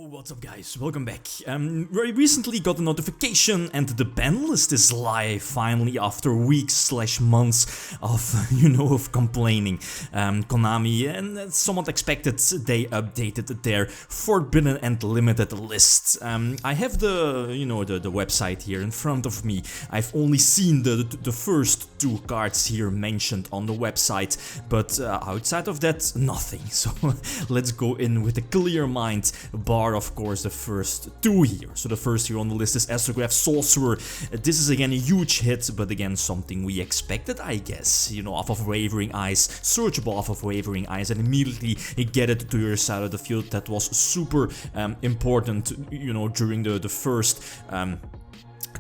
What's up guys, welcome back. Very recently got a notification and the ban list is live finally after weeks/months of, of complaining. Konami, and somewhat expected, they updated their forbidden and limited list. I have the website here in front of me. I've only seen the first two cards here mentioned on the website, but outside of that, nothing. So let's go in with a clear mind, bar of course the first two here. So the first here on the list is Astrograph Sorcerer. This is again a huge hit, but again something we expected, I guess. Off of Wavering Eyes, searchable off of Wavering Eyes, and immediately get it to your side of the field. That was super important, during the first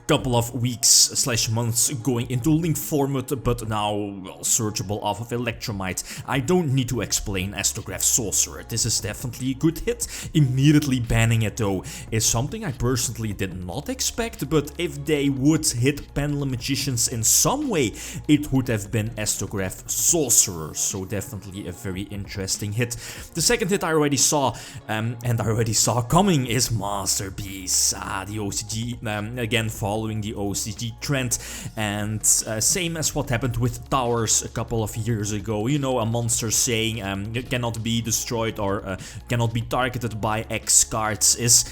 couple of weeks/months going into link format, but now, well, searchable off of Electromite. I don't need to explain Astrograph Sorcerer. This is definitely a good hit. Immediately banning it though is something I personally did not expect, but if they would hit Pendulum Magicians in some way, it would have been Astrograph Sorcerer, so definitely a very interesting hit. The second hit I already saw, and I already saw coming, is Masterpiece. The OCG, again following the OCG trend, and same as what happened with Towers a couple of years ago. A monster saying it cannot be destroyed or cannot be targeted by X cards is,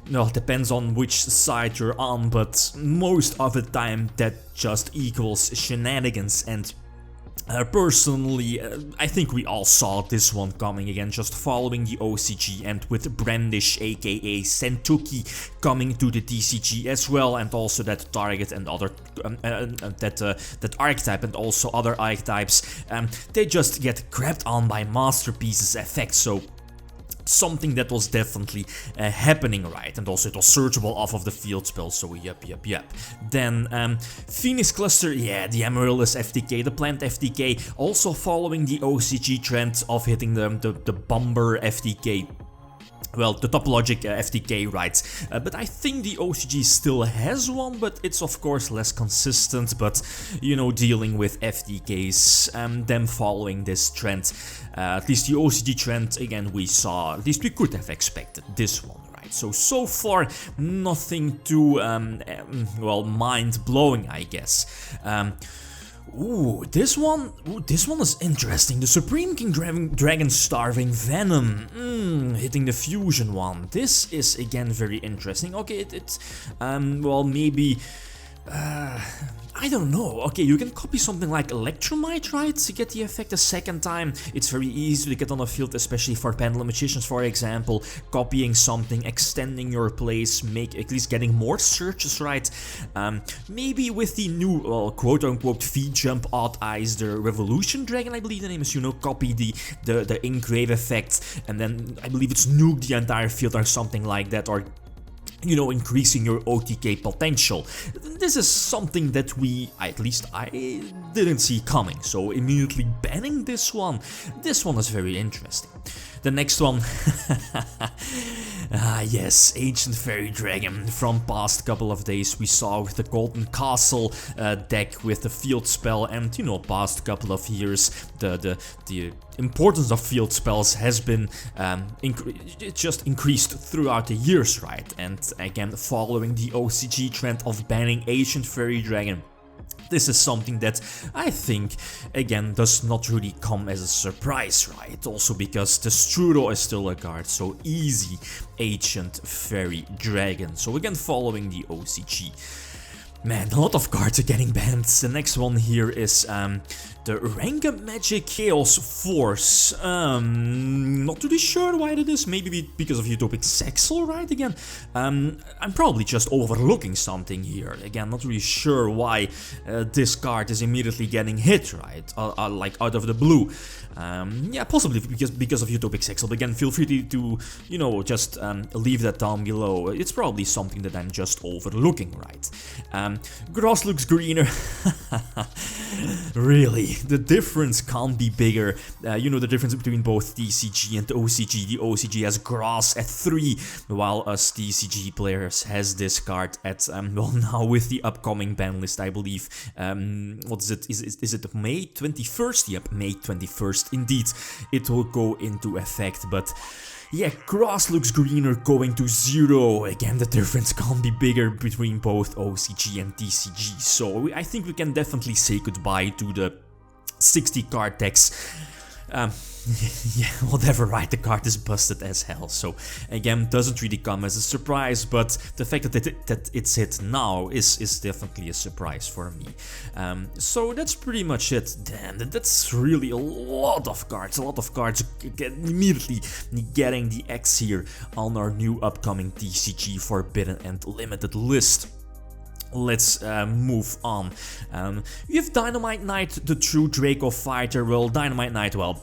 well, depends on which side you're on, but most of the time that just equals shenanigans. And personally, I think we all saw this one coming, again just following the OCG, and with Brandish aka Sentuki coming to the TCG as well, and also that target and other that archetype and also other archetypes, they just get grabbed on by Masterpiece's effect. So something that was definitely happening, right? And also it was searchable off of the field spell, so yep. Then Phoenix Cluster, yeah, the Amaryllis FTK, the plant FTK, also following the OCG trend of hitting the Bomber FTK. Well, the Topologic FTK, right? But I think the OCG still has one, but it's of course less consistent. But, dealing with FTKs, them following this trend, at least the OCG trend, again, we saw, at least we could have expected this one. So far, nothing too, well, mind-blowing, I guess. This one is interesting. The Supreme King Dragon Starving Venom, hitting the fusion one. This is again very interesting. Okay, it's well, maybe, I don't know. Okay, you can copy something like Electromite, right, to get the effect a second time. It's very easy to get on the field, especially for Pendulum Magicians, for example. Copying something, extending your plays, at least getting more searches, right? Maybe with the new, well, quote-unquote V-Jump Odd Eyes, the Revolution Dragon, I believe the name is, copy the Engrave effect, and then I believe it's nuke the entire field or something like that, or increasing your OTK potential. This is something that at least I didn't see coming, so immediately banning this one is very interesting. The next one, yes, Ancient Fairy Dragon. From past couple of days we saw with the Golden Castle deck with the field spell, and past couple of years the importance of field spells has been it just increased throughout the years, right? And again, following the OCG trend of banning Ancient Fairy Dragon, this is something that I think, again, does not really come as a surprise, right? Also because the Strudel is still a card, so easy Ancient Fairy Dragon. So again, following the OCG. Man, a lot of cards are getting banned. The next one here is the Rank Up Magic Chaos Force. Not really sure why it is. Maybe because of Utopic Sexel, right? Again, I'm probably just overlooking something here. Again, not really sure why this card is immediately getting hit, right? Like out of the blue. Yeah, possibly because of Utopic Sexel. But again, feel free to just leave that down below. It's probably something that I'm just overlooking, right? Grass looks greener. Really, the difference can't be bigger. The difference between both TCG and OCG. The OCG has grass at 3, while us TCG players has this card at, well, now with the upcoming ban list, I believe. What is it? Is it May 21st? Yep, May 21st. Indeed, it will go into effect, but Yeah, grass looks greener going to 0. Again, the difference can't be bigger between both OCG and TCG, so I think we can definitely say goodbye to the 60 card decks. Yeah, whatever, right, the card is busted as hell, so again, doesn't really come as a surprise, but the fact that it's hit now is definitely a surprise for me. So that's pretty much it. Damn, that's really a lot of cards, immediately getting the X here on our new upcoming TCG Forbidden and Limited list. Let's move on. We have Dynamite Knight, the true Draco fighter. Well, Dynamite Knight, well,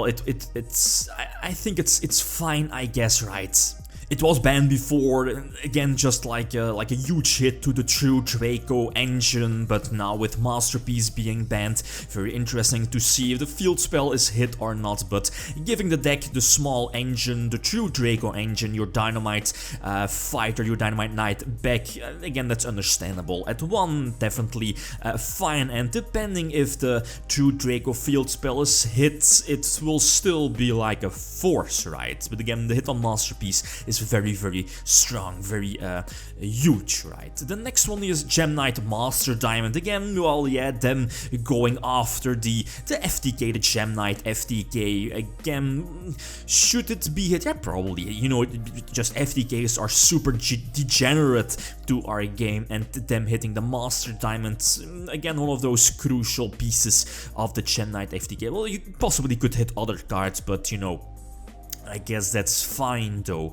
I think it's fine, I guess, right? It was banned before, again, just like a huge hit to the true Draco engine, but now with Masterpiece being banned, very interesting to see if the field spell is hit or not, but giving the deck the small engine, the true Draco engine, your Dynamite fighter, your Dynamite Knight back, again, that's understandable. At 1, definitely fine, and depending if the true Draco field spell is hit, it will still be like a force, right? But again, the hit on Masterpiece is very, very strong, very huge, right? The next one is Gem Knight Master Diamond. Again, well, yeah, them going after the FTK, the Gem Knight FTK. Again, should it be hit? Yeah, probably. You know, just FTKs are super degenerate to our game, and them hitting the Master Diamond, again, one of those crucial pieces of the Gem Knight FTK. Well, you possibly could hit other cards, but you know, I guess that's fine though.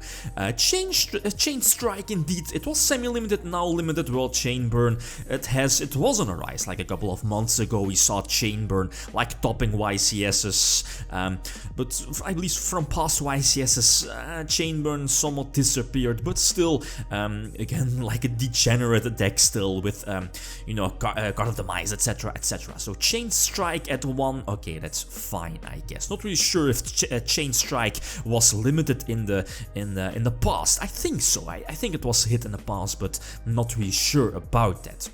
Chain Strike, indeed, it was semi-limited, now limited. Well, Chain Burn, it was on a rise like a couple of months ago. We saw Chain Burn like topping YCS's, but I believe from past YCS's, Chain Burn somewhat disappeared, but still, again, like a degenerate deck still with, you know, Guard of Demise, etc, etc. So Chain Strike at 1, okay, that's fine, I guess. Not really sure if Chain Strike was limited in the past. I think so. I think it was hit in the past, but not really sure about that.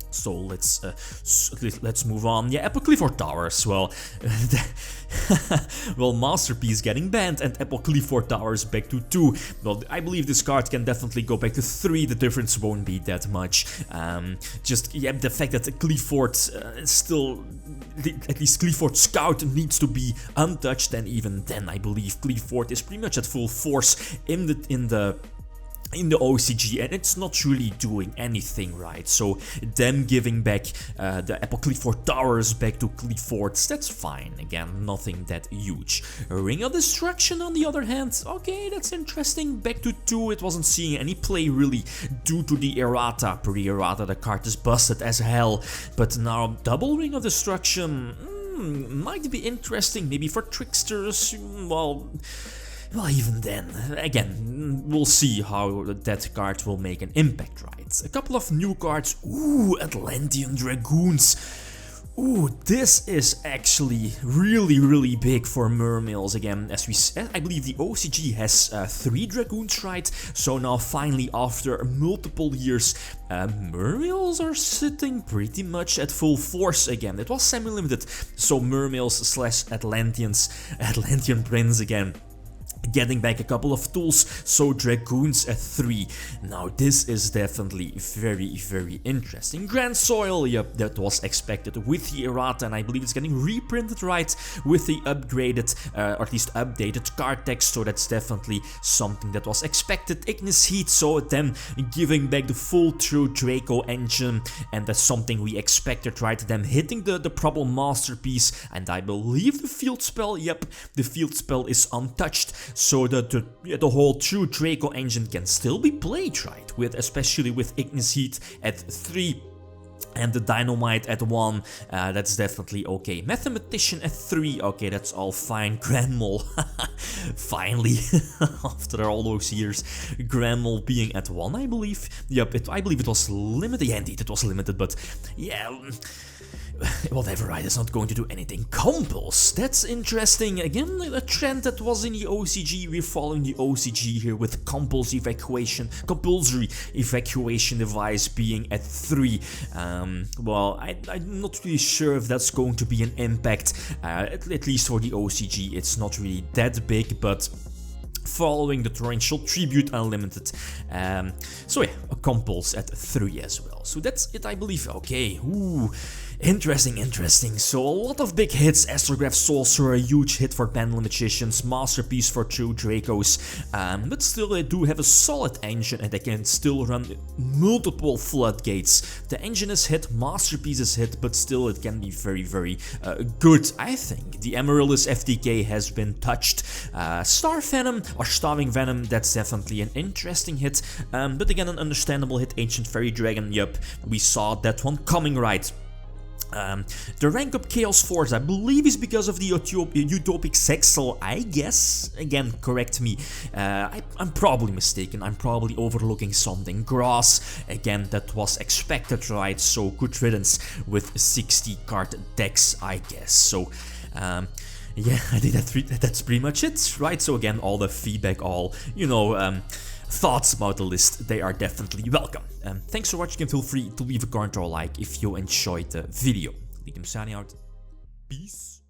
So let's move on. Yeah, Apocryphal Towers. Well, well, Masterpiece getting banned and Apocryphal Towers back to 2. Well, I believe this card can definitely go back to 3. The difference won't be that much. Just yeah, the fact that Clifford still, at least Clifford Scout needs to be untouched, and even then, I believe Clifford is pretty much at full force in the OCG, and it's not really doing anything right. So them giving back the Apocryphal Towers back to Cliffords, that's fine. Again, nothing that huge. Ring of Destruction, on the other hand, okay, that's interesting. Back to 2, it wasn't seeing any play really due to the errata. Pre-errata, the card is busted as hell, but now double Ring of Destruction might be interesting, maybe for tricksters. Well, even then, again, we'll see how that card will make an impact, right? A couple of new cards. Ooh, Atlantean Dragoons. Ooh, this is actually really big for Mermails. Again, as we said, I believe the OCG has 3 Dragoons, right? So now finally, after multiple years, Mermails are sitting pretty much at full force again. It was semi-limited, so Mermails / Atlantean Prince again, getting back a couple of tools, so Dragoons at 3. Now this is definitely very interesting. Grand Soil, yep, that was expected with the errata, and I believe it's getting reprinted, right, with the upgraded, or at least updated card text, so that's definitely something that was expected. Ignis Heat, so them giving back the full true Draco engine, and that's something we expected, right, them hitting the problem Masterpiece, and I believe the field spell, yep, the field spell is untouched, so that the whole true Draco engine can still be played, right, especially with Ignis Heat at 3. And the Dynamite at 1, that's definitely okay. Mathematician at 3, okay, that's all fine. Grand Mole, finally, after all those years, Grand Mole being at 1, I believe. Yep, I believe it was limited. Yeah, indeed, it was limited, but yeah, whatever, right, it's not going to do anything. Compulse, that's interesting. Again, a trend that was in the OCG. We're following the OCG here with compulsory evacuation device being at 3. Well, I'm not really sure if that's going to be an impact, at least for the OCG. It's not really that big, but following the Torrential Tribute Unlimited. So yeah, a Compulse at 3 as well. So that's it, I believe. Okay, ooh, interesting. So a lot of big hits. Astrograph Sorcerer, a huge hit for Pendulum Magicians, Masterpiece for 2 Dracos, but still they do have a solid engine and they can still run multiple Floodgates. The engine is hit, Masterpiece is hit, but still it can be very good, I think. The Amaryllis FTK has been touched. Star Venom or Starving Venom, that's definitely an interesting hit, but again an understandable hit. Ancient Fairy Dragon, yup, we saw that one coming, right. The rank up Chaos Force, I believe, is because of the Utopic Sexel, I guess. Again, correct me. I'm probably mistaken, I'm probably overlooking something. Grass, again, that was expected, right? So good riddance with 60 card decks, I guess. So, yeah, I think that's pretty much it, right? So again, all the feedback, all, you know, thoughts about the list, they are definitely welcome. Thanks for watching and feel free to leave a comment or a like if you enjoyed the video. Lithium signing out. Peace.